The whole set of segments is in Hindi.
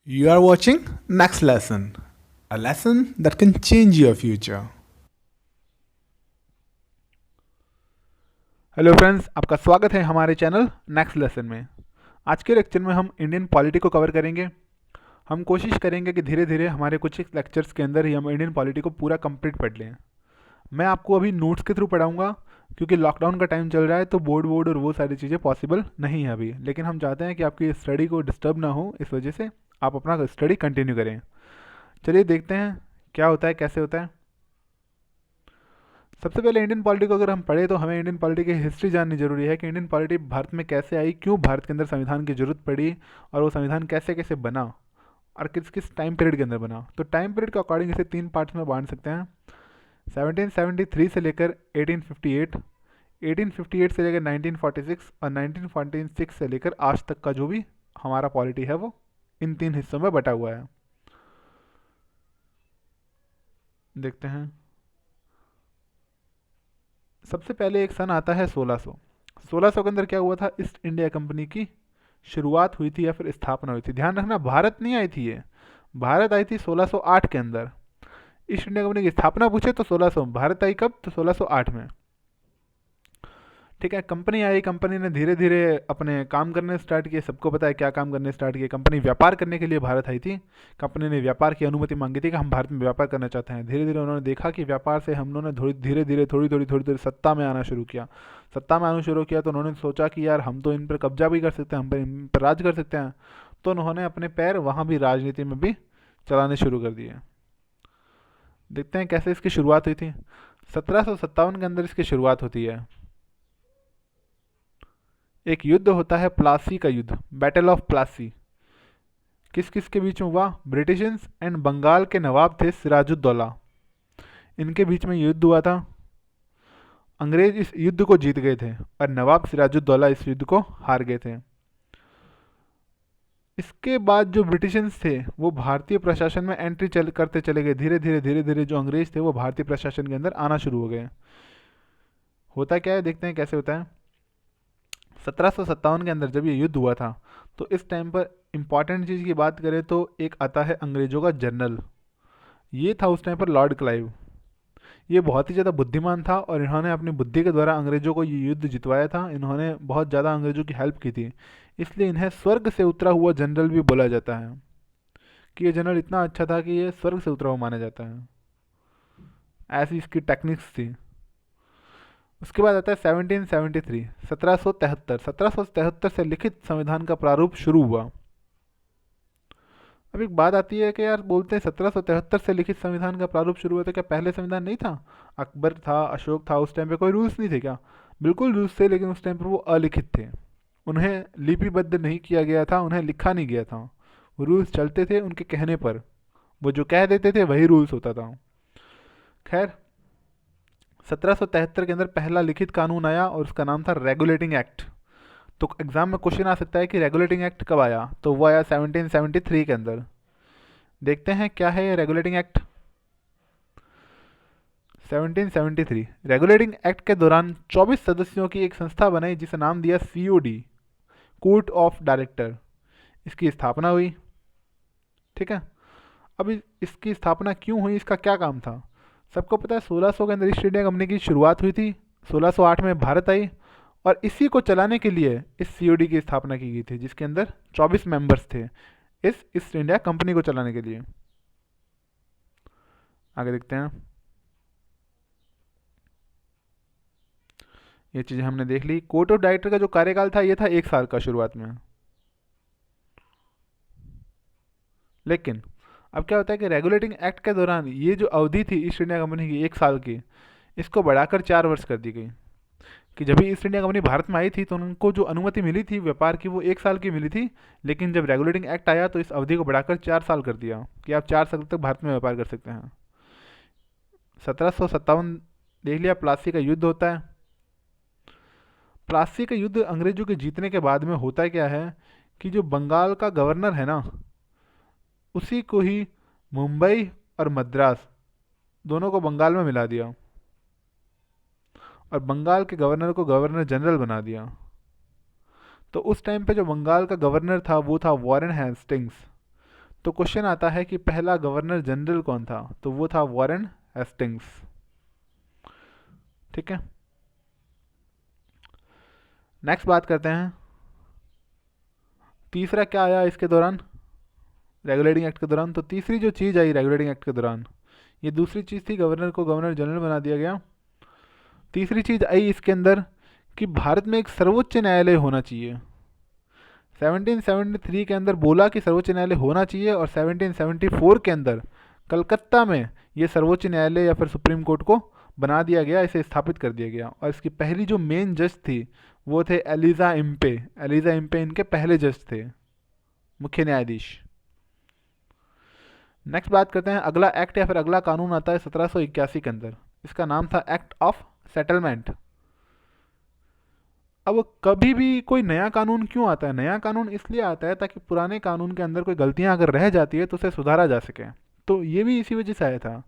You are watching Next Lesson, a lesson that can change your future. Hello friends, आपका स्वागत है हमारे चैनल नेक्स्ट लेसन में। आज के लेक्चर में हम इंडियन पॉलिटी को कवर करेंगे। हम कोशिश करेंगे कि धीरे धीरे हमारे कुछ लेक्चर्स के अंदर ही हम इंडियन पॉलिटी को पूरा कंप्लीट पढ़ लें। मैं आपको अभी नोट्स के थ्रू पढ़ाऊंगा, क्योंकि लॉकडाउन का टाइम चल रहा है तो बोर्ड वोर्ड और वो सारी चीज़ें पॉसिबल नहीं है अभी। लेकिन हम चाहते हैं कि आपकी स्टडी को डिस्टर्ब ना हो, इस वजह से आप अपना स्टडी कंटिन्यू करें। चलिए देखते हैं क्या होता है, कैसे होता है। सबसे पहले इंडियन पॉलिटी को अगर हम पढ़े तो हमें इंडियन पॉलिटी की हिस्ट्री जाननी जरूरी है कि इंडियन पॉलिटी भारत में कैसे आई, क्यों भारत के अंदर संविधान की जरूरत पड़ी, और वो संविधान कैसे कैसे बना और किस किस टाइम पीरियड के अंदर बना। तो टाइम पीरियड के अकॉर्डिंग इसे तीन पार्ट्स में बांट सकते हैं। 1773 से लेकर 1858, 1858 से लेकर 1946 और 1946 से लेकर आज तक का जो भी हमारा पॉलिटी है वो इन तीन हिस्सों में बटा हुआ है। देखते हैं। सबसे पहले एक सन आता है 1600। 1600 के अंदर क्या हुआ था, ईस्ट इंडिया कंपनी की शुरुआत हुई थी या फिर स्थापना हुई थी। ध्यान रखना, भारत नहीं आई थी ये, भारत आई थी 1608 के अंदर। ईस्ट इंडिया कंपनी की स्थापना पूछे तो 1600, भारत आई कब, तो 1608 में। ठीक है, कंपनी आई, कंपनी ने धीरे धीरे अपने काम करने स्टार्ट किए। सबको पता है क्या काम करने स्टार्ट किए, कंपनी व्यापार करने के लिए भारत आई थी। कंपनी ने व्यापार की अनुमति मांगी थी कि हम भारत में व्यापार करना चाहते हैं। धीरे धीरे उन्होंने देखा कि व्यापार से हम लोगों ने धीरे धीरे थोड़ी थोड़ी सत्ता में आना शुरू किया। सत्ता में आना शुरू किया तो उन्होंने सोचा कि यार हम तो इन पर कब्जा भी कर सकते हैं, हम पर इन पर राज कर सकते हैं। तो उन्होंने अपने पैर वहाँ भी राजनीति में भी चलाने शुरू कर दिए। देखते हैं कैसे इसकी शुरुआत हुई थी। 1757 के अंदर इसकी शुरुआत होती है। एक युद्ध होता है, प्लासी का युद्ध, बैटल ऑफ प्लासी। किस किस के बीच में हुआ, ब्रिटिशर्स एंड बंगाल के नवाब थे सिराजुद्दौला, इनके बीच में युद्ध हुआ था। अंग्रेज इस युद्ध को जीत गए थे और नवाब सिराजुद्दौला इस युद्ध को हार गए थे। इसके बाद जो ब्रिटिशर्स थे वो भारतीय प्रशासन में एंट्री करते चले गए। धीरे धीरे जो अंग्रेज थे वो भारतीय प्रशासन के अंदर आना शुरू हो गए। होता क्या है, देखते हैं कैसे होता है। 1757 के अंदर जब ये युद्ध हुआ था तो इस टाइम पर इंपॉर्टेंट चीज़ की बात करें तो एक आता है अंग्रेजों का जनरल। ये था उस टाइम पर लॉर्ड क्लाइव। ये बहुत ही ज़्यादा बुद्धिमान था और इन्होंने अपनी बुद्धि के द्वारा अंग्रेजों को ये युद्ध जितवाया था। इन्होंने बहुत ज़्यादा अंग्रेजों की हेल्प की थी, इसलिए इन्हें स्वर्ग से उतरा हुआ जनरल भी बोला जाता है कि ये जनरल इतना अच्छा था कि ये स्वर्ग से उतरा हुआ माना जाता है। ऐसी इसकी टेक्निक्स थी। उसके बाद आता है 1773, 1773। 1773 से लिखित संविधान का प्रारूप शुरू हुआ। अब एक बात आती है कि यार बोलते हैं 1773 से लिखित संविधान का प्रारूप शुरू हुआ, तो क्या पहले संविधान नहीं था? अकबर था, अशोक था, उस टाइम पे कोई रूल्स नहीं थे क्या? बिल्कुल रूल्स थे, लेकिन उस टाइम पर वो अलिखित थे। उन्हें लिपिबद्ध नहीं किया गया था, उन्हें लिखा नहीं गया था। वो रूल्स चलते थे उनके कहने पर, वो जो कह देते थे वही रूल्स होता था। खैर, 1773 के अंदर पहला लिखित कानून आया और उसका नाम था रेगुलेटिंग एक्ट। तो एग्जाम में क्वेश्चन आ सकता है कि रेगुलेटिंग एक्ट कब आया, तो वो आया 1773 के अंदर। देखते हैं क्या है ये रेगुलेटिंग एक्ट। 1773 रेगुलेटिंग एक्ट के दौरान 24 सदस्यों की एक संस्था बनाई जिसे नाम दिया सीओडी, कोर्ट ऑफ डायरेक्टर। इसकी स्थापना हुई। ठीक है, अब इसकी स्थापना क्यों हुई, इसका क्या काम था? सबको पता है 1600 के अंदर ईस्ट इंडिया कंपनी की शुरुआत हुई थी, 1608 में भारत आई, और इसी को चलाने के लिए इस सीओडी की स्थापना की गई थी, जिसके अंदर 24 मेंबर्स थे इस ईस्ट इंडिया कंपनी को चलाने के लिए। आगे देखते हैं। ये चीज़ें हमने देख ली। कोर्ट ऑफ डायरेक्टर का जो कार्यकाल था ये था 1 साल का शुरुआत में। लेकिन अब क्या होता है कि रेगुलेटिंग एक्ट के दौरान ये जो अवधि थी ईस्ट इंडिया कंपनी की 1 साल की, इसको बढ़ाकर 4 वर्ष कर दी गई। कि जब भी ईस्ट इंडिया कंपनी भारत में आई थी तो उनको जो अनुमति मिली थी व्यापार की वो 1 साल की मिली थी, लेकिन जब रेगुलेटिंग एक्ट आया तो इस अवधि को बढ़ाकर 4 साल कर दिया कि आप 4 साल तक भारत में व्यापार कर सकते हैं। 1757 देख लिया, प्लासी का युद्ध होता है। प्लासी का युद्ध अंग्रेजों के जीतने के बाद में होता क्या है कि जो बंगाल का गवर्नर है ना, उसी को ही मुंबई और मद्रास दोनों को बंगाल में मिला दिया और बंगाल के गवर्नर को गवर्नर जनरल बना दिया। तो उस टाइम पे जो बंगाल का गवर्नर था वो था वॉरेन हेस्टिंग्स। तो क्वेश्चन आता है कि पहला गवर्नर जनरल कौन था, तो वो था वॉरेन हेस्टिंग्स। ठीक है, नेक्स्ट बात करते हैं, तीसरा क्या आया इसके दौरान, रेगुलेटिंग एक्ट के दौरान। तो तीसरी जो चीज़ आई रेगुलेटिंग एक्ट के दौरान, ये दूसरी चीज़ थी, गवर्नर को गवर्नर जनरल बना दिया गया। तीसरी चीज़ आई इसके अंदर कि भारत में एक सर्वोच्च न्यायालय होना चाहिए। 1773 के अंदर बोला कि सर्वोच्च न्यायालय होना चाहिए, और 1774 के अंदर कलकत्ता में ये सर्वोच्च न्यायालय या फिर सुप्रीम कोर्ट को बना दिया गया, इसे स्थापित कर दिया गया। और इसकी पहली जो मेन जज थी वो थे एलिजा इम्पे। एलिजा इम्पे इनके पहले जज थे, मुख्य न्यायाधीश। नेक्स्ट बात करते हैं, अगला एक्ट या फिर अगला कानून आता है 1781 के अंदर। इसका नाम था एक्ट ऑफ सेटलमेंट। अब कभी भी कोई नया कानून क्यों आता है, नया कानून इसलिए आता है ताकि पुराने कानून के अंदर कोई गलतियां अगर रह जाती है तो उसे सुधारा जा सके। तो ये भी इसी वजह से आया था।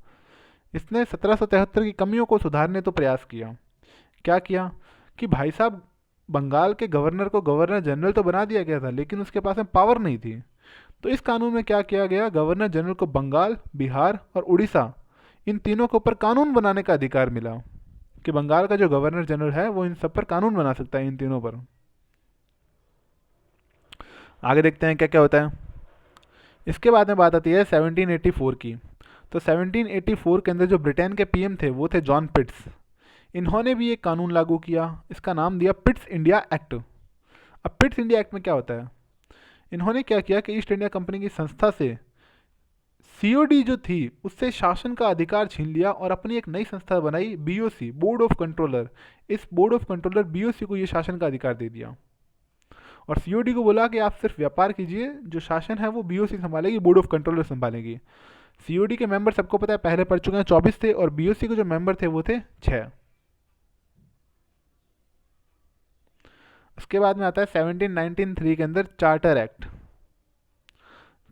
इसने 1773 की कमियों को सुधारने तो प्रयास किया। क्या किया कि भाई साहब, बंगाल के गवर्नर को गवर्नर जनरल तो बना दिया गया था, लेकिन उसके पास में पावर नहीं थी। तो इस कानून में क्या किया गया, गवर्नर जनरल को बंगाल, बिहार और उड़ीसा, इन तीनों के ऊपर कानून बनाने का अधिकार मिला, कि बंगाल का जो गवर्नर जनरल है वो इन सब पर कानून बना सकता है, इन तीनों पर। आगे देखते हैं क्या क्या होता है। इसके बाद में बात आती है 1784 की। तो 1784 के अंदर जो ब्रिटेन के पीएम थे वो थे जॉन पिट्स। इन्होंने भी एक कानून लागू किया, इसका नाम दिया पिट्स इंडिया एक्ट। अब पिट्स इंडिया एक्ट में क्या होता है, इन्होंने क्या किया कि ईस्ट इंडिया कंपनी की संस्था से सीओडी जो थी उससे शासन का अधिकार छीन लिया, और अपनी एक नई संस्था बनाई, बीओसी, बोर्ड ऑफ कंट्रोलर। इस बोर्ड ऑफ कंट्रोलर बीओसी को ये शासन का अधिकार दे दिया, और सीओडी को बोला कि आप सिर्फ व्यापार कीजिए, जो शासन है वो बीओसी संभालेगी, बोर्ड ऑफ कंट्रोलर संभालेगी। सीओडी के मेंबर सबको पता है पहले पढ़ चुके हैं, 24 थे, और बीओसी के जो मेंबर थे वो थे 6। उसके बाद में आता है 1793 के अंदर चार्टर एक्ट।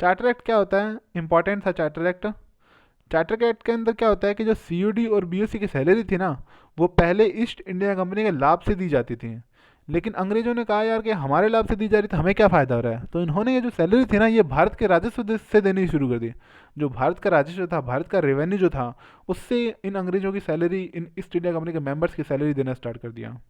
चार्टर एक्ट क्या होता है, इंपॉर्टेंट था चार्टर एक्ट। चार्टर एक्ट के अंदर क्या होता है कि जो सीओडी और बीओसी की सैलरी थी ना, वो पहले ईस्ट इंडिया कंपनी के लाभ से दी जाती थी, लेकिन अंग्रेजों ने कहा यार कि हमारे लाभ से दी जा रही तो हमें क्या फ़ायदा हो रहा है। तो इन्होंने ये जो सैलरी थी ना, ये भारत के राजस्व से देनी शुरू कर दी। जो भारत का राजस्व था, भारत का रेवेन्यू जो था, उससे इन अंग्रेजों की सैलरी, इन ईस्ट इंडिया कंपनी के मेंबर्स की सैलरी देना स्टार्ट कर दिया।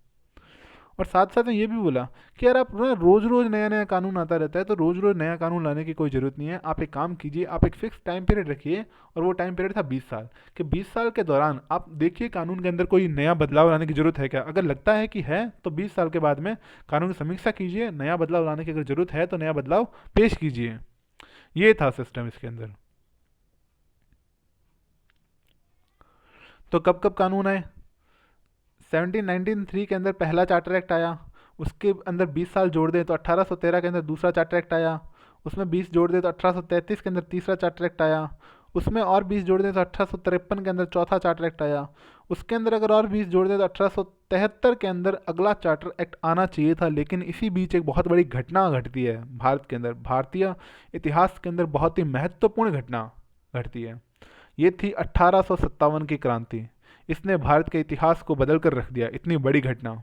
और साथ साथ में ये भी बोला कि यार आप ना रोज़ रोज़ नया नया कानून आता रहता है, तो रोज़ रोज़ नया कानून लाने की कोई ज़रूरत नहीं है। आप एक काम कीजिए, आप एक फिक्स टाइम पीरियड रखिए, और वो टाइम पीरियड था 20 साल, कि 20 साल के दौरान आप देखिए कानून के अंदर कोई नया बदलाव लाने की ज़रूरत है क्या। अगर लगता है कि है तो 20 साल के बाद में कानून की समीक्षा कीजिए, नया बदलाव लाने की अगर ज़रूरत है तो नया बदलाव पेश कीजिए। ये था सिस्टम इसके अंदर। तो कब कब कानून आए, 1793 के अंदर पहला चार्टर एक्ट आया, उसके अंदर 20 साल जोड़ दें तो 1813 के अंदर दूसरा चार्टर एक्ट आया, उसमें 20 जोड़ दें तो 1833 के अंदर तीसरा चार्टर एक्ट आया, उसमें और 20 जोड़ दें तो 1853 के अंदर चौथा चार्टर एक्ट आया, उसके अंदर अगर और 20 जोड़ दें तो 1873 के अंदर अगला चार्टर एक्ट आना चाहिए था। लेकिन इसी बीच एक बहुत बड़ी घटना घटती है भारत के अंदर, भारतीय इतिहास के अंदर बहुत ही महत्वपूर्ण घटना घटती है। ये थी 1857 की क्रांति। इसने भारत के इतिहास को बदल कर रख दिया, इतनी बड़ी घटना।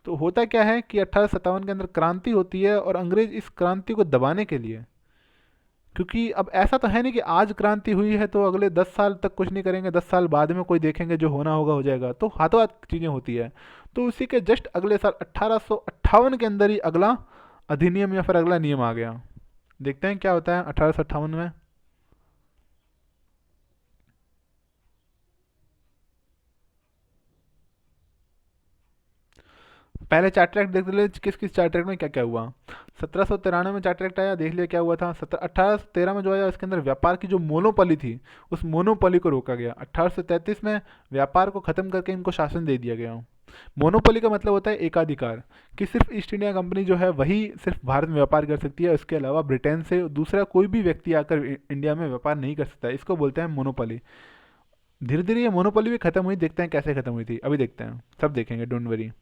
तो होता क्या है कि 1857 के अंदर क्रांति होती है, और अंग्रेज इस क्रांति को दबाने के लिए, क्योंकि अब ऐसा तो है नहीं कि आज क्रांति हुई है तो अगले 10 साल तक कुछ नहीं करेंगे, 10 साल बाद में कोई देखेंगे, जो होना होगा हो जाएगा, तो हाथों हाथ चीज़ें होती है। तो उसी के जस्ट अगले साल 1858 के अंदर ही अगला अधिनियम या फिर अगला नियम आ गया। देखते हैं क्या होता है 1858 में। पहले चार्टर एक्ट देख ले, किस किस चार्टर एक्ट में क्या क्या हुआ। 1793 में चार्टर एक्ट आया, देख लिया क्या हुआ था। 1813 में जो आया उसके अंदर व्यापार की जो मोनोपोली थी, उस मोनोपोली को रोका गया। 1833 में व्यापार को खत्म करके इनको शासन दे दिया गया। मोनोपोली का मतलब होता है एकाधिकार, कि सिर्फ ईस्ट इंडिया कंपनी जो है वही सिर्फ भारत में व्यापार कर सकती है, इसके अलावा ब्रिटेन से दूसरा कोई भी व्यक्ति आकर इंडिया में व्यापार नहीं कर सकता। इसको बोलते हैं मोनोपोली। धीरे धीरे ये मोनोपोली भी खत्म हुई, देखते हैं कैसे खत्म हुई थी, अभी देखते हैं, सब देखेंगे, डोंट वरी।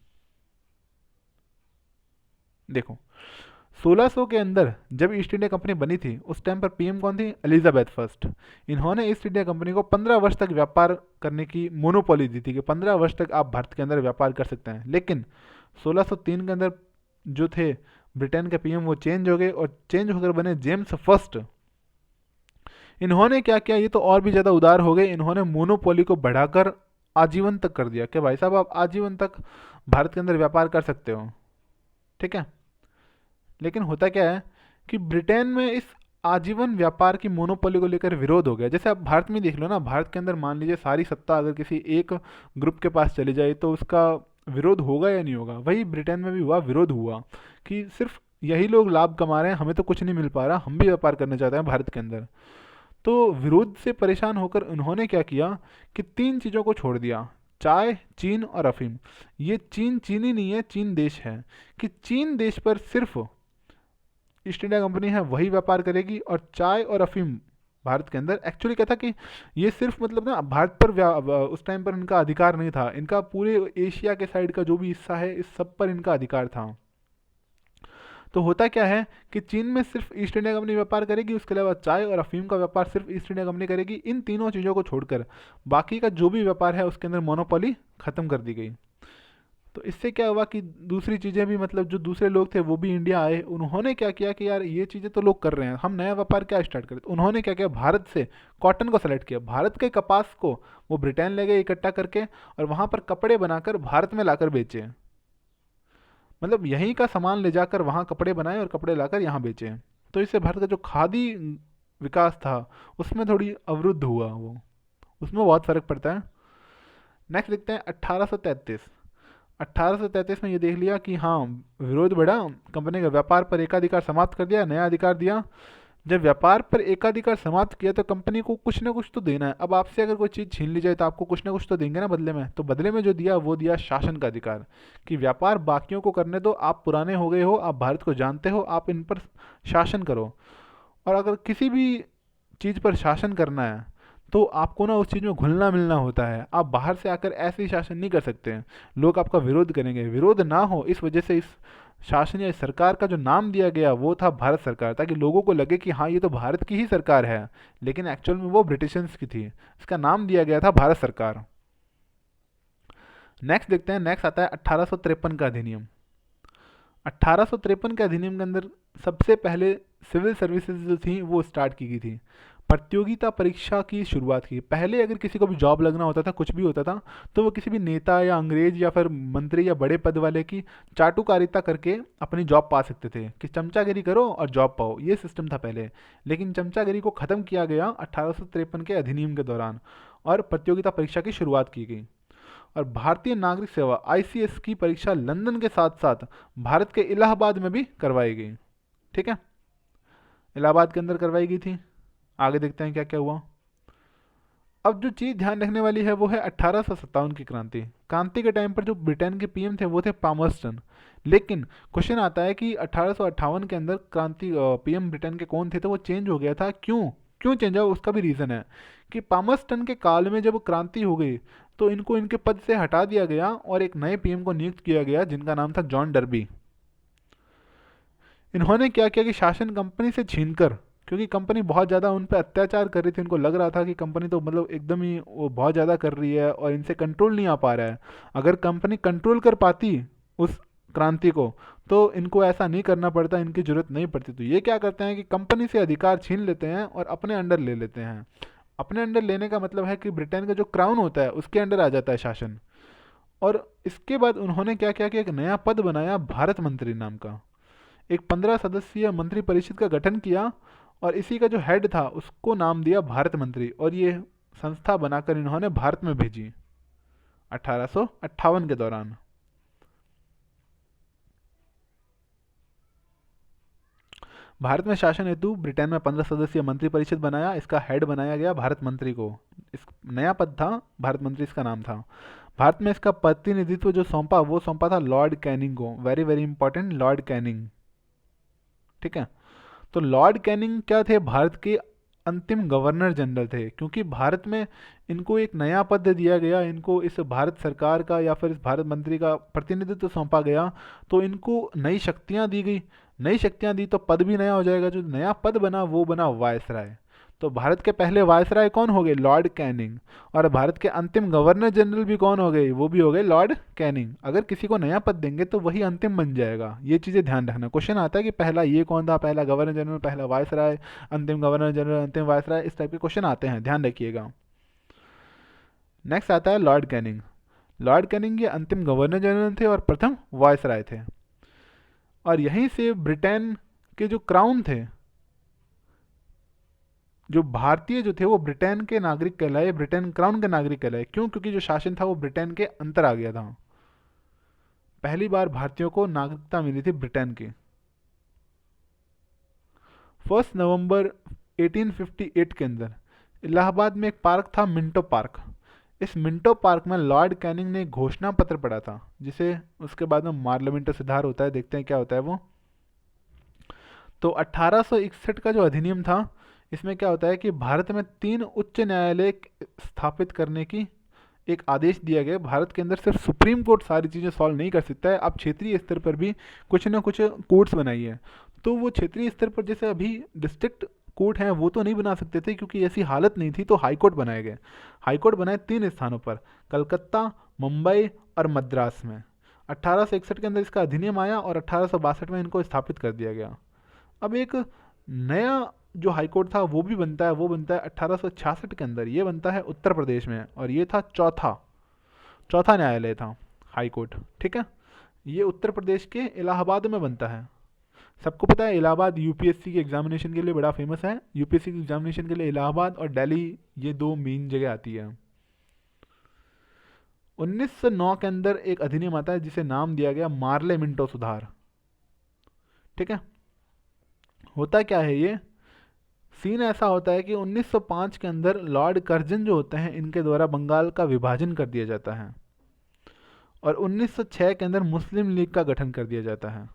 देखो 1600 के अंदर जब ईस्ट इंडिया कंपनी बनी थी, उस टाइम पर पीएम कौन थी, एलिजाबेथ फर्स्ट। इन्होंने ईस्ट इंडिया कंपनी को 15 वर्ष तक व्यापार करने की मोनोपोली दी थी, कि 15 वर्ष तक आप भारत के अंदर व्यापार कर सकते हैं। लेकिन 1603 के अंदर जो थे ब्रिटेन के पीएम वो चेंज हो गए और चेंज होकर बने जेम्स फर्स्ट। इन्होंने क्या किया, ये तो और भी ज़्यादा उदार हो गए, इन्होंने मोनोपोली को बढ़ाकर आजीवन तक कर दिया कि भाई साहब आप आजीवन तक भारत के अंदर व्यापार कर सकते हो। ठीक है। लेकिन होता क्या है कि ब्रिटेन में इस आजीवन व्यापार की मोनोपोली को लेकर विरोध हो गया। जैसे आप भारत में देख लो ना, भारत के अंदर मान लीजिए सारी सत्ता अगर किसी एक ग्रुप के पास चली जाए तो उसका विरोध होगा या नहीं होगा। वही ब्रिटेन में भी हुआ, विरोध हुआ कि सिर्फ यही लोग लाभ कमा रहे हैं, हमें तो कुछ नहीं मिल पा रहा, हम भी व्यापार करना चाहते हैं भारत के अंदर। तो विरोध से परेशान होकर उन्होंने क्या किया कि तीन चीज़ों को छोड़ दिया, चाय, चीन और अफीम। ये चीन चीनी नहीं है, चीन देश है, कि चीन देश पर सिर्फ ईस्ट इंडिया कंपनी है वही व्यापार करेगी, और चाय और अफीम भारत के अंदर एक्चुअली क्या था कि ये सिर्फ मतलब ना भारत पर उस टाइम पर इनका अधिकार नहीं था, इनका पूरे एशिया के साइड का जो भी हिस्सा है इस सब पर इनका अधिकार था। तो होता क्या है कि चीन में सिर्फ ईस्ट इंडिया कंपनी व्यापार करेगी, उसके अलावा चाय और अफीम का व्यापार सिर्फ ईस्ट इंडिया कंपनी करेगी। इन तीनों चीज़ों को छोड़कर बाकी का जो भी व्यापार है उसके अंदर मोनोपोली खत्म कर दी गई। तो इससे क्या हुआ कि दूसरी चीज़ें भी मतलब जो दूसरे लोग थे वो भी इंडिया आए, उन्होंने क्या किया कि यार ये चीज़ें तो लोग कर रहे हैं, हम नया व्यापार क्या स्टार्ट करें। तो उन्होंने क्या किया, भारत से कॉटन को सेलेक्ट किया, भारत के कपास को वो ब्रिटेन ले गए इकट्ठा करके और वहाँ पर कपड़े बनाकर भारत में लाकर बेचे। मतलब यहीं का सामान ले जाकर वहाँ कपड़े बनाए और कपड़े लाकर यहाँ बेचे। तो इससे भारत का जो खादी विकास था उसमें थोड़ी अवरुद्ध हुआ, वो उसमें बहुत फर्क पड़ता है। नेक्स्ट देखते हैं 1833। 1833 में ये देख लिया कि हाँ विरोध बढ़ा, कंपनी का व्यापार पर एकाधिकार समाप्त कर दिया, नया अधिकार दिया। जब व्यापार पर एकाधिकार समाप्त किया तो कंपनी को कुछ ना कुछ तो देना है। अब आपसे अगर कोई चीज़ छीन ली जाए तो आपको कुछ ना कुछ तो देंगे ना बदले में। तो बदले में जो दिया वो दिया शासन का अधिकार, कि व्यापार बाकियों को करने दो, आप पुराने हो गए हो, आप भारत को जानते हो, आप इन पर शासन करो। और अगर किसी भी चीज़ पर शासन करना है तो आपको ना उस चीज़ में घुलना मिलना होता है। आप बाहर से आकर ऐसे ही शासन नहीं कर सकते हैं, लोग आपका विरोध करेंगे। विरोध ना हो इस वजह से इस शासन या इस सरकार का जो नाम दिया गया वो था भारत सरकार, ताकि लोगों को लगे कि हाँ ये तो भारत की ही सरकार है, लेकिन एक्चुअल में वो ब्रिटिशर्स की थी। इसका नाम दिया गया था भारत सरकार। नेक्स्ट देखते हैं, नेक्स्ट आता है 1853 का अधिनियम। 1853 के अधिनियम के अंदर सबसे पहले सिविल सर्विसेज जो थी वो स्टार्ट की गई थी। प्रतियोगिता परीक्षा की शुरुआत की। पहले अगर किसी को भी जॉब लगना होता था, कुछ भी होता था, तो वो किसी भी नेता या अंग्रेज या फिर मंत्री या बड़े पद वाले की चाटुकारिता करके अपनी जॉब पा सकते थे, कि चमचागिरी करो और जॉब पाओ, ये सिस्टम था पहले। लेकिन चमचागिरी को ख़त्म किया गया 1853 के अधिनियम के दौरान और प्रतियोगिता परीक्षा की शुरुआत की गई। और भारतीय नागरिक सेवा आईसीएस की परीक्षा लंदन के साथ साथ भारत के इलाहाबाद में भी करवाई गई। ठीक है, इलाहाबाद के अंदर करवाई गई थी। आगे देखते हैं क्या क्या हुआ। अब जो चीज़ ध्यान रखने वाली है वो है 1857 की क्रांति। क्रांति के टाइम पर जो ब्रिटेन के पीएम थे वो थे पामर्स्टन। लेकिन क्वेश्चन आता है कि 1858 के अंदर क्रांति पीएम ब्रिटेन के कौन थे, तो वो चेंज हो गया था। क्यों क्यों चेंज हुआ, उसका भी रीज़न है कि पामर्स्टन के काल में जब क्रांति हो गई तो इनको इनके पद से हटा दिया गया और एक नए पीएम को नियुक्त किया गया जिनका नाम था जॉन डर्बी। इन्होंने क्या किया कि शासन कंपनी से छीनकर, क्योंकि कंपनी बहुत ज़्यादा उन पर अत्याचार कर रही थी, उनको लग रहा था कि कंपनी तो मतलब एकदम ही वो बहुत ज़्यादा कर रही है और इनसे कंट्रोल नहीं आ पा रहा है। अगर कंपनी कंट्रोल कर पाती उस क्रांति को तो इनको ऐसा नहीं करना पड़ता, इनकी ज़रूरत नहीं पड़ती। तो ये क्या करते हैं कि कंपनी से अधिकार छीन लेते हैं और अपने अंडर ले लेते हैं। अपने अंडर लेने का मतलब है कि ब्रिटेन का जो क्राउन होता है उसके अंडर आ जाता है शासन। और इसके बाद उन्होंने क्या किया कि एक नया पद बनाया भारत मंत्री नाम का। एक 15 सदस्यीय मंत्री परिषद का गठन किया और इसी का जो हेड था उसको नाम दिया भारत मंत्री, और ये संस्था बनाकर इन्होंने भारत में भेजी 1858 के दौरान। भारत में शासन हेतु ब्रिटेन में 15 सदस्यीय मंत्री परिषद बनाया, इसका हेड बनाया गया भारत मंत्री को। इस नया पद था भारत मंत्री, इसका नाम था। भारत में इसका प्रतिनिधित्व जो सौंपा वो सौंपा था लॉर्ड कैनिंग को। Very very important, Lord Canning. ठीक है, तो लॉर्ड कैनिंग क्या थे, भारत के अंतिम गवर्नर जनरल थे। क्योंकि भारत में इनको एक नया पद दिया गया, इनको इस भारत सरकार का या फिर इस भारत मंत्री का प्रतिनिधित्व सौंपा गया, तो इनको नई शक्तियां दी गई। नई शक्तियां दी तो पद भी नया हो जाएगा। जो नया पद बना वो बना वायसराय। तो भारत के पहले वायसराय कौन हो गए? Lord Canning. और भारत के अंतिम गवर्नर जनरल भी कौन हो गए? वो भी हो गए लॉर्ड कैनिंग। अगर किसी को नया पद देंगे तो वही अंतिम बन जाएगा, ये चीज़ें ध्यान रखना। क्वेश्चन आता है कि पहला ये कौन था, पहला गवर्नर जनरल, पहला वायसराय, अंतिम गवर्नर जनरल, अंतिम वायसराय, इस टाइप के क्वेश्चन आते हैं, ध्यान रखिएगा। नेक्स्ट आता है लॉर्ड कैनिंग। लॉर्ड कैनिंग ये अंतिम गवर्नर जनरल थे और प्रथम वायसराय थे। और यहीं से ब्रिटेन के जो क्राउन थे, जो भारतीय जो थे वो ब्रिटेन के नागरिक कहलाए, ब्रिटेन क्राउन के नागरिक कहलाए। क्यों? क्योंकि जो शासन था वो ब्रिटेन के अंतर आ गया था। पहली बार भारतीयों को नागरिकता मिली थी ब्रिटेन की। 1 नवंबर 1858 के अंदर इलाहाबाद में एक पार्क था, मिंटो पार्क। इस मिंटो पार्क में लॉर्ड कैनिंग ने एक घोषणा पत्र पढ़ा था, जिसे उसके बाद में पार्लियामेंट सुधार होता है। देखते हैं क्या होता है वो। तो 1861 का जो अधिनियम था, इसमें क्या होता है कि भारत में 3 उच्च न्यायालय स्थापित करने की एक आदेश दिया गया। भारत के अंदर सिर्फ सुप्रीम कोर्ट सारी चीज़ें सॉल्व नहीं कर सकता है, आप क्षेत्रीय स्तर पर भी कुछ ना कुछ कोर्ट्स बनाइए। तो वो क्षेत्रीय स्तर पर जैसे अभी डिस्ट्रिक्ट कोर्ट हैं वो तो नहीं बना सकते थे, क्योंकि ऐसी हालत नहीं थी, तो हाई कोर्ट बनाए गए। हाई कोर्ट बनाए 3 स्थानों पर, कलकत्ता, मुंबई और मद्रास में। 1861 के अंदर इसका अधिनियम आया और 1862 में इनको स्थापित कर दिया गया। अब एक नया जो हाई कोर्ट था वो भी बनता है, वो बनता है 1866 के अंदर। ये बनता है उत्तर प्रदेश में, और ये था चौथा न्यायालय था, हाई कोर्ट। ठीक है, ये उत्तर प्रदेश के इलाहाबाद में बनता है। सबको पता है इलाहाबाद यूपीएससी के एग्जामिनेशन के लिए बड़ा फेमस है। यूपीएससी के एग्जामिनेशन के लिए इलाहाबाद और दिल्ली, ये 2 मेन जगह आती है। 1909 के अंदर एक अधिनियम आता है जिसे नाम दिया गया मार्ले मिंटो सुधार। ठीक है, होता क्या है ये सीन? ऐसा होता है कि 1905 के अंदर लॉर्ड कर्जन जो होते हैं, इनके द्वारा बंगाल का विभाजन कर दिया जाता है, और 1906 के अंदर मुस्लिम लीग का गठन कर दिया जाता है।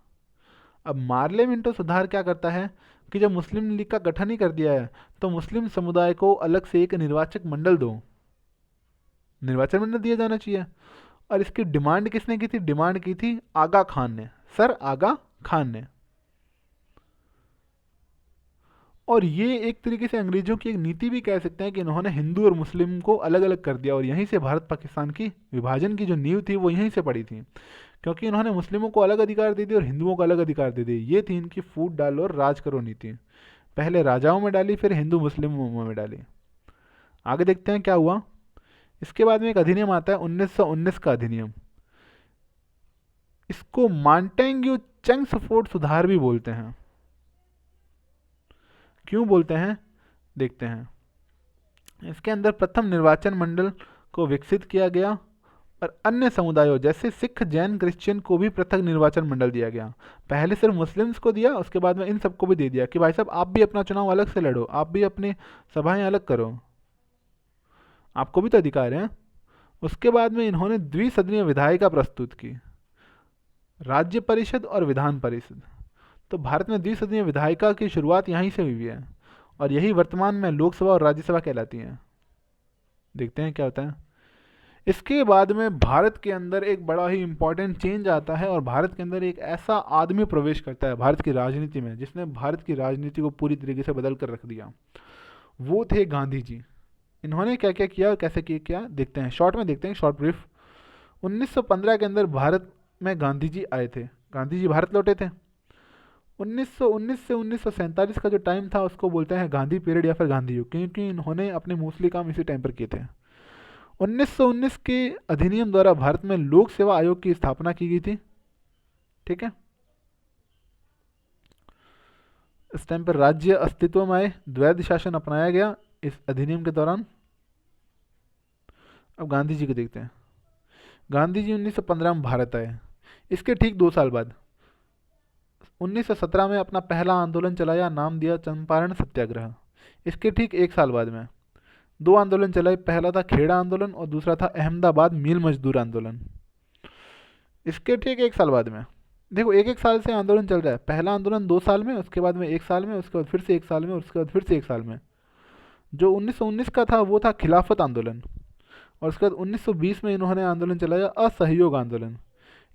अब मार्ले मिंटो सुधार क्या करता है कि जब मुस्लिम लीग का गठन ही कर दिया है, तो मुस्लिम समुदाय को अलग से एक निर्वाचक मंडल दो, निर्वाचन मंडल दिया जाना चाहिए। और इसकी डिमांड किसने की थी? डिमांड की थी आगा खान ने, सर आगा खान ने। और ये एक तरीके से अंग्रेजों की एक नीति भी कह सकते हैं कि इन्होंने हिंदू और मुस्लिम को अलग अलग कर दिया, और यहीं से भारत पाकिस्तान की विभाजन की जो नींव थी वो यहीं से पड़ी थी, क्योंकि इन्होंने मुस्लिमों को अलग अधिकार दे दिए और हिंदुओं को अलग अधिकार दे दिए। ये थी इनकी फूट डालो और राज करो नीति। पहले राजाओं में डाली, फिर हिंदू मुस्लिमों में डाली। आगे देखते हैं क्या हुआ। इसके बाद में एक अधिनियम आता है 1919 का अधिनियम। इसको मांटेग्यू चंग्सफोर्ड सुधार भी बोलते हैं। क्यों बोलते हैं, देखते हैं। इसके अंदर प्रथम निर्वाचन मंडल को विकसित किया गया, और अन्य समुदायों जैसे सिख, जैन, क्रिश्चियन को भी पृथक निर्वाचन मंडल दिया गया। पहले सिर्फ मुस्लिम्स को दिया, उसके बाद में इन सबको भी दे दिया कि भाई साहब आप भी अपना चुनाव अलग से लड़ो, आप भी अपनी सभाएं अलग करो, आपको भी तो अधिकार है। उसके बाद में इन्होंने द्विसदनीय विधायिका प्रस्तुत की, राज्य परिषद और विधान परिषद। तो भारत में द्विसदनीय विधायिका की शुरुआत यहीं से हुई है, और यही वर्तमान में लोकसभा और राज्यसभा कहलाती हैं। देखते हैं क्या होता है। इसके बाद में भारत के अंदर एक बड़ा ही इंपॉर्टेंट चेंज आता है, और भारत के अंदर एक ऐसा आदमी प्रवेश करता है भारत की राजनीति में, जिसने भारत की राजनीति को पूरी तरीके से बदल कर रख दिया। वो थे गांधी जी। इन्होंने क्या क्या किया और कैसे किया देखते हैं, शॉर्ट में देखते हैं, शॉर्ट ब्रीफ। 1915 के अंदर भारत में गांधी जी आए थे, गांधी जी भारत लौटे थे। 1919 से 1947 का जो टाइम था उसको बोलते हैं गांधी पीरियड या फिर गांधी युग, क्योंकि इन्होंने अपने मोस्टली काम इसी टाइम पर किए थे। 1919 के अधिनियम द्वारा भारत में लोक सेवा आयोग की स्थापना की गई थी। ठीक है, इस टाइम पर राज्य अस्तित्व में आए, द्वैध शासन अपनाया गया इस अधिनियम के दौरान। अब गांधी जी को देखते हैं। गांधी जी 1915 में भारत आए। इसके ठीक 2 साल बाद 1917 में अपना पहला आंदोलन चलाया, नाम दिया चंपारण सत्याग्रह। इसके ठीक 1 साल बाद में 2 आंदोलन चलाए, पहला था खेड़ा आंदोलन और दूसरा था अहमदाबाद मील मजदूर आंदोलन। इसके ठीक 1 साल बाद में देखो, एक साल से आंदोलन चल रहा है। पहला आंदोलन 2 साल में, उसके बाद में 1 साल में, उसके बाद फिर से 1 साल में, उसके बाद फिर से 1 साल में। जो 1919 का था वो था खिलाफत आंदोलन, और उसके बाद 1920 में इन्होंने आंदोलन चलाया असहयोग आंदोलन।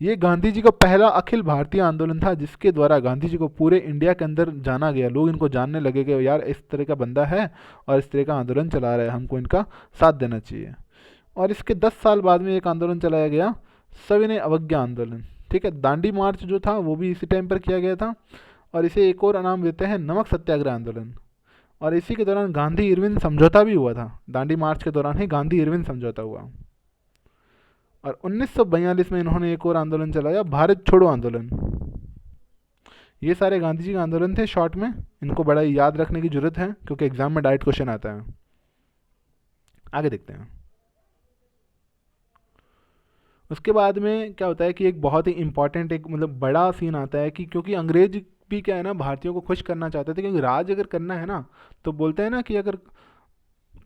ये गांधी जी का पहला अखिल भारतीय आंदोलन था जिसके द्वारा गांधी जी को पूरे इंडिया के अंदर जाना गया। लोग इनको जानने लगे कि यार इस तरह का बंदा है और इस तरह का आंदोलन चला रहा है, हमको इनका साथ देना चाहिए। और इसके 10 साल बाद में एक आंदोलन चलाया गया, सविनय अवज्ञा आंदोलन। ठीक है, दांडी मार्च जो था वो भी इसी टाइम पर किया गया था, और इसे एक और नाम देते हैं नमक सत्याग्रह आंदोलन। और इसी के दौरान गांधी इरविन समझौता भी हुआ था, दांडी मार्च के दौरान ही गांधी इरविन समझौता हुआ। और 1942 में इन्होंने एक और आंदोलन चलाया, भारत छोड़ो आंदोलन। ये सारे गांधी जी के आंदोलन थे शॉर्ट में, इनको बड़ा याद रखने की जरूरत है क्योंकि एग्जाम में डायरेक्ट क्वेश्चन आता है। आगे देखते हैं। उसके बाद में क्या होता है कि एक बहुत ही इंपॉर्टेंट एक मतलब बड़ा सीन आता है कि क्योंकि अंग्रेज भी क्या है ना, भारतीयों को खुश करना चाहते थे, क्योंकि राज अगर करना है ना तो बोलते हैं ना कि अगर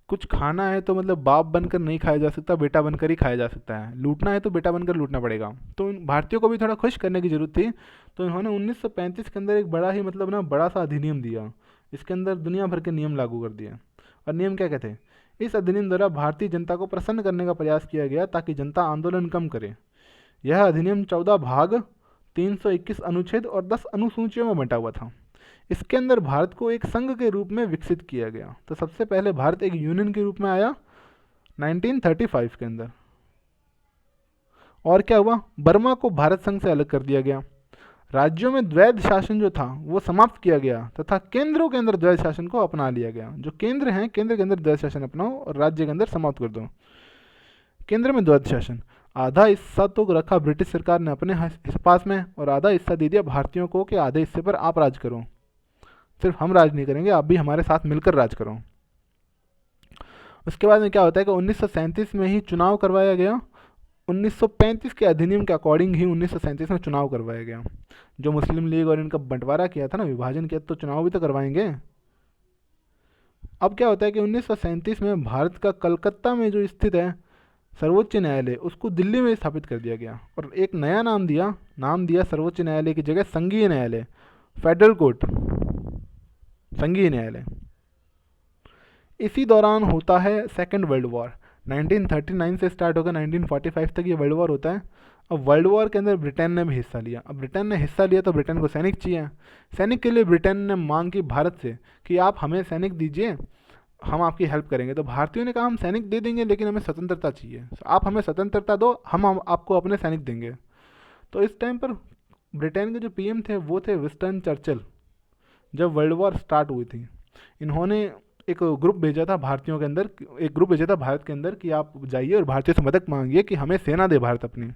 कुछ खाना है तो मतलब बाप बनकर नहीं खाया जा सकता, बेटा बनकर ही खाया जा सकता है। लूटना है तो बेटा बनकर लूटना पड़ेगा। तो इन भारतीयों को भी थोड़ा खुश करने की जरूरत थी। तो इन्होंने 1935 के अंदर एक बड़ा ही मतलब ना बड़ा सा अधिनियम दिया। इसके अंदर दुनिया भर के नियम लागू कर दिए। और नियम क्या कहते हैं? इस अधिनियम द्वारा भारतीय जनता को प्रसन्न करने का प्रयास किया गया ताकि जनता आंदोलन कम करे। यह अधिनियम 14 भाग, 321 अनुच्छेद और 10 अनुसूचियों में बंटा हुआ था। इसके अंदर भारत को एक संघ के रूप में विकसित किया गया। तो सबसे पहले भारत एक यूनियन के रूप में आया 1935 के अंदर। और क्या हुआ? बर्मा को भारत संघ से अलग कर दिया गया। राज्यों में द्वैध शासन जो था वो समाप्त किया गया तथा केंद्रों के अंदर द्वैध शासन को अपना लिया गया। जो केंद्र हैं, केंद्र के अंदर द्वैध शासन अपनाओ और राज्य के अंदर समाप्त कर दो। केंद्र में द्वैध शासन, आधा हिस्सा तो रखा ब्रिटिश सरकार ने अपने पास में और आधा हिस्सा दे दिया भारतीयों को कि आधे हिस्से पर आप राज करो। सिर्फ हम राज नहीं करेंगे, आप भी हमारे साथ मिलकर राज करो। उसके बाद में क्या होता है कि 1937 में ही चुनाव करवाया गया। 1935 के अधिनियम के अकॉर्डिंग ही 1937 में चुनाव करवाया गया। जो मुस्लिम लीग और इनका बंटवारा किया था ना, विभाजन किया, तो चुनाव भी तो करवाएंगे। अब क्या होता है कि 1937 में भारत का कलकत्ता में जो स्थित है सर्वोच्च न्यायालय, उसको दिल्ली में स्थापित कर दिया गया और एक नया नाम दिया सर्वोच्च न्यायालय की जगह संघीय न्यायालय, फेडरल कोर्ट, संघीय न्यायालय। इसी दौरान होता है सेकेंड वर्ल्ड वॉर। 1939 से स्टार्ट होकर 1945 तक ये वर्ल्ड वॉर होता है। अब वर्ल्ड वॉर के अंदर ब्रिटेन ने भी हिस्सा लिया। अब ब्रिटेन ने हिस्सा लिया तो ब्रिटेन को सैनिक चाहिए। सैनिक के लिए ब्रिटेन ने मांग की भारत से कि आप हमें सैनिक दीजिए, हम आपकी हेल्प करेंगे। तो भारतीयों ने कहा हम सैनिक दे देंगे लेकिन हमें स्वतंत्रता चाहिए, आप हमें स्वतंत्रता दो, हम आपको अपने सैनिक देंगे। तो इस टाइम पर ब्रिटेन के जो पीएम थे वो थे विंस्टन चर्चिल। जब वर्ल्ड वॉर स्टार्ट हुई थी, इन्होंने एक ग्रुप भेजा था भारतीयों के अंदर, एक ग्रुप भेजा था भारत के अंदर कि आप जाइए और भारतीयों से मदद मांगिए कि हमें सेना दे भारत अपनी।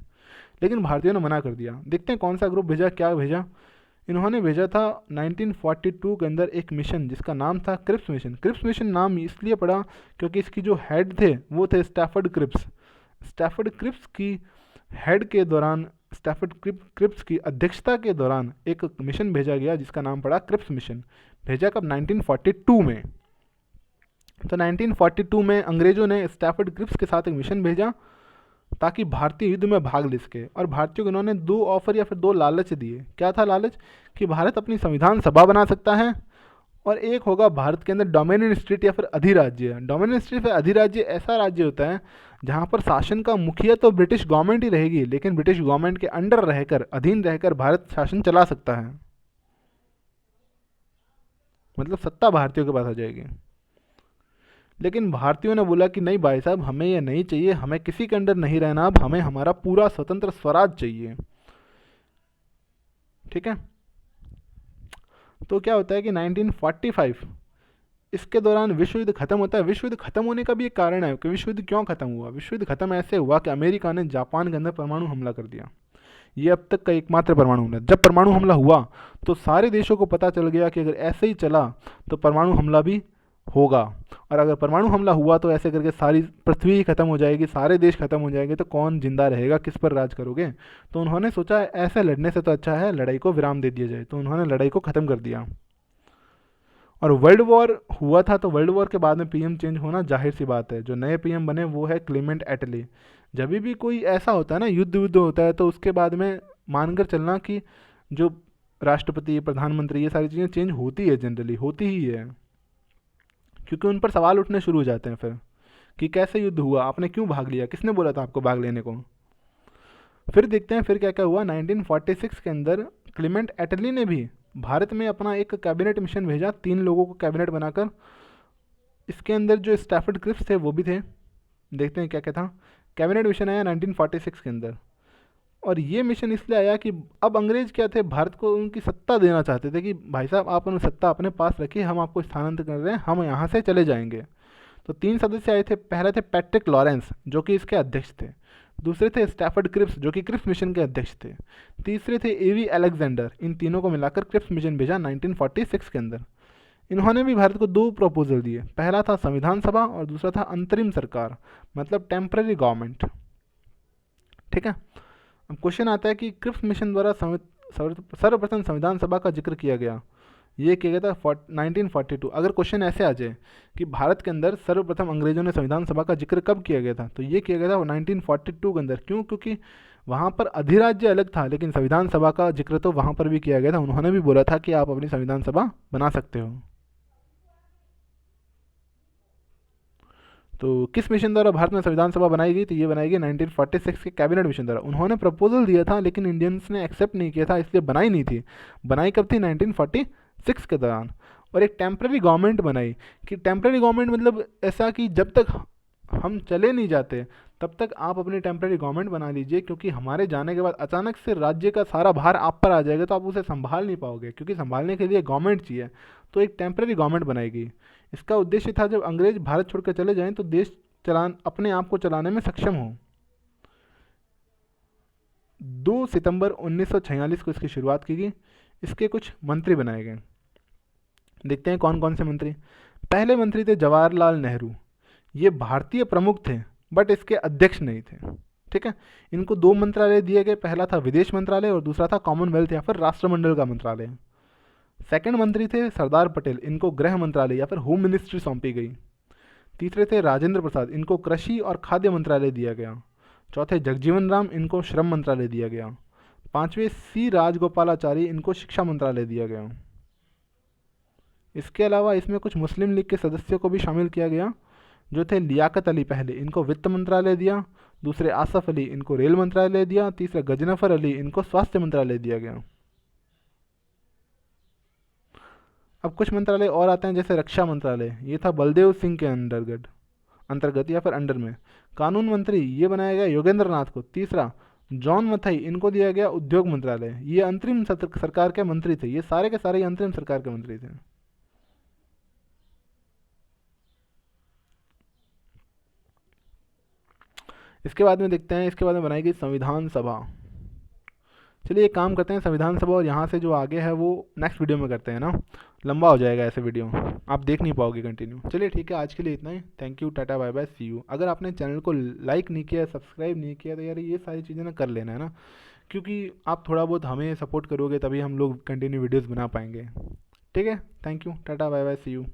लेकिन भारतीयों ने मना कर दिया। देखते हैं कौन सा ग्रुप भेजा, क्या भेजा। इन्होंने भेजा था 1942 के अंदर एक मिशन जिसका नाम था क्रिप्स मिशन। क्रिप्स मिशन नाम इसलिए पड़ा क्योंकि इसकी जो हेड थे वो थे स्टैफर्ड क्रिप्स। स्टैफर्ड क्रिप्स की हेड के दौरान, स्टैफर्ड क्रिप्स की अध्यक्षता के दौरान एक मिशन भेजा गया जिसका नाम पड़ा क्रिप्स मिशन। भेजा कब? 1942 में। तो 1942 में अंग्रेजों ने स्टैफर्ड क्रिप्स के साथ एक मिशन भेजा ताकि भारतीय युद्ध में भाग ले सके। और भारतीयों को इन्होंने 2 ऑफर या फिर 2 लालच दिए। क्या था लालच? कि भारत अपनी संविधान सभा बना सकता है और एक होगा भारत के अंदर डोमिनियन स्टेट या फिर अधिराज्य। डोमिनियन स्टेट या अधिराज्य ऐसा राज्य होता है जहाँ पर शासन का मुखिया तो ब्रिटिश गवर्नमेंट ही रहेगी, लेकिन ब्रिटिश गवर्नमेंट के अंडर रहकर, अधीन रहकर भारत शासन चला सकता है। मतलब सत्ता भारतीयों के पास आ जाएगी। लेकिन भारतीयों ने बोला कि नहीं भाई साहब, हमें ये नहीं चाहिए, हमें किसी के अंडर नहीं रहना, अब हमें हमारा पूरा स्वतंत्र स्वराज चाहिए। ठीक है। तो क्या होता है कि 1945 इसके दौरान विश्व युद्ध खत्म होता है। विश्व युद्ध खत्म होने का भी एक कारण है कि विश्व युद्ध क्यों खत्म हुआ। विश्व युद्ध खत्म ऐसे हुआ कि अमेरिका ने जापान के अंदर परमाणु हमला कर दिया। ये अब तक का एकमात्र परमाणु हमला। जब परमाणु हमला हुआ तो सारे देशों को पता चल गया कि अगर ऐसे ही चला तो परमाणु हमला भी होगा, और अगर परमाणु हमला हुआ तो ऐसे करके सारी पृथ्वी ही खत्म हो जाएगी, सारे देश खत्म हो जाएंगे, तो कौन जिंदा रहेगा, किस पर राज करोगे। तो उन्होंने सोचा ऐसे लड़ने से तो अच्छा है लड़ाई को विराम दे दिया जाए। तो उन्होंने लड़ाई को ख़त्म कर दिया और वर्ल्ड वॉर हुआ था। तो वर्ल्ड वॉर के बाद में पीएम चेंज होना जाहिर सी बात है। जो नए पीएम बने वो है क्लेमेंट एटली। जब भी कोई ऐसा होता है ना, युद्ध होता है, तो उसके बाद में मानकर चलना कि जो राष्ट्रपति, प्रधानमंत्री, ये सारी चीज़ें चेंज होती है, जनरली होती ही है, क्योंकि उन पर सवाल उठने शुरू हो जाते हैं फिर कि कैसे युद्ध हुआ, आपने क्यों भाग लिया, किसने बोला था आपको भाग लेने को। फिर देखते हैं फिर क्या क्या हुआ। 1946 के अंदर क्लीमेंट एटली ने भी भारत में अपना एक कैबिनेट मिशन भेजा, 3 लोगों को कैबिनेट बनाकर। इसके अंदर जो स्टैफर्ड क्रिप्स थे वो भी थे। देखते हैं क्या क्या था। कैबिनेट मिशन आया 1946 के अंदर, और ये मिशन इसलिए आया कि अब अंग्रेज क्या थे, भारत को उनकी सत्ता देना चाहते थे कि भाई साहब आप उन सत्ता अपने पास रखिए, हम आपको स्थानांतरित कर रहे हैं, हम यहाँ से चले जाएंगे। तो 3 सदस्य आए थे। पहले थे पैट्रिक लॉरेंस जो कि इसके अध्यक्ष थे, दूसरे थे स्टैफर्ड क्रिप्स जो कि क्रिप्स मिशन के अध्यक्ष थे, तीसरे थे एवी अलेक्जेंडर। इन तीनों को मिलाकर क्रिप्स मिशन भेजा 1946 के अंदर। इन्होंने भी भारत को 2 प्रपोजल दिए, पहला था संविधान सभा और दूसरा था अंतरिम सरकार, मतलब टेम्पररी गवर्नमेंट। ठीक है। अब क्वेश्चन आता है कि क्रिप्स मिशन द्वारा सर्वप्रथम संविधान सभा का जिक्र किया गया, ये किया गया था 1942। अगर क्वेश्चन ऐसे आ जाए कि भारत के अंदर सर्वप्रथम अंग्रेजों ने संविधान सभा का जिक्र कब किया गया था, तो ये किया गया था 1942 के अंदर। क्यों? क्योंकि वहाँ पर अधिराज्य अलग था, लेकिन संविधान सभा का जिक्र तो वहाँ पर भी किया गया था। उन्होंने भी बोला था कि आप अपनी संविधान सभा बना सकते हो। तो किस मिशन द्वारा भारत में संविधान सभा बनाई गई? तो ये बनाई गई 1946 के कैबिनेट मिशन द्वारा। उन्होंने प्रपोजल दिया था लेकिन इंडियंस ने एक्सेप्ट नहीं किया था, इसलिए बनाई नहीं थी। बनाई कब थी? 1946 के दौरान। और एक टेम्प्रेरी गवर्नमेंट बनाई, कि टेम्प्रेरी गवर्नमेंट मतलब ऐसा कि जब तक हम चले नहीं जाते तब तक आप अपनी टेम्प्रेरी गवर्नमेंट बना लीजिए, क्योंकि हमारे जाने के बाद अचानक से राज्य का सारा भार आप पर आ जाएगा तो आप उसे संभाल नहीं पाओगे, क्योंकि संभालने के लिए गवर्नमेंट चाहिए। तो एक टेम्प्रेरी गवर्नमेंट बनाई गई। इसका उद्देश्य था जब अंग्रेज भारत छोड़कर चले जाएं तो देश अपने आप को चलाने में सक्षम हो। 2 सितंबर 1946 को इसकी शुरुआत की गई। इसके कुछ मंत्री बनाए गए। देखते हैं कौन कौन से मंत्री। पहले मंत्री थे जवाहरलाल नेहरू। ये भारतीय प्रमुख थे बट इसके अध्यक्ष नहीं थे। ठीक है। इनको 2 मंत्रालय दिए गए, पहला था विदेश मंत्रालय और दूसरा था कॉमनवेल्थ या फिर राष्ट्रमंडल का मंत्रालय। सेकंड मंत्री थे सरदार पटेल, इनको गृह मंत्रालय या फिर होम मिनिस्ट्री सौंपी गई। तीसरे थे राजेंद्र प्रसाद, इनको कृषि और खाद्य मंत्रालय दिया गया। चौथे जगजीवन राम, इनको श्रम मंत्रालय दिया गया। पांचवें सी राजगोपालाचारी, इनको शिक्षा मंत्रालय दिया गया। इसके अलावा इसमें कुछ मुस्लिम लीग के सदस्यों को भी शामिल किया गया, जो थे लियाकत अली पहले, इनको वित्त मंत्रालय दिया। दूसरे आसफ अली, इनको रेल मंत्रालय दिया। तीसरे गजनफर अली, इनको स्वास्थ्य मंत्रालय दिया गया। अब कुछ मंत्रालय और आते हैं, जैसे रक्षा मंत्रालय, ये था बलदेव सिंह के अंतर्गत या फिर अंडर में। कानून मंत्री ये बनाया गया योगेंद्र नाथ को। तीसरा जॉन मथाई, इनको दिया गया उद्योग मंत्रालय। ये अंतरिम सरकार के मंत्री थे, ये सारे के सारे अंतरिम सरकार के मंत्री थे। इसके बाद में देखते हैं, इसके बाद में बनाई गई संविधान सभा। चलिए एक काम करते हैं, संविधान सभा और यहाँ से जो आगे है वो नेक्स्ट वीडियो में करते हैं ना, लंबा हो जाएगा ऐसे वीडियो, आप देख नहीं पाओगे कंटिन्यू। चलिए ठीक है, आज के लिए इतना ही। Thank you, tata bye bye, see you. अगर आपने चैनल को लाइक नहीं किया, सब्सक्राइब नहीं किया, तो यार ये सारी चीज़ें ना कर लेना है ना, क्योंकि आप थोड़ा बहुत हमें सपोर्ट करोगे तभी हम लोग कंटिन्यू वीडियोज़ बना पाएंगे। ठीक है, thank you, tata bye bye, see you.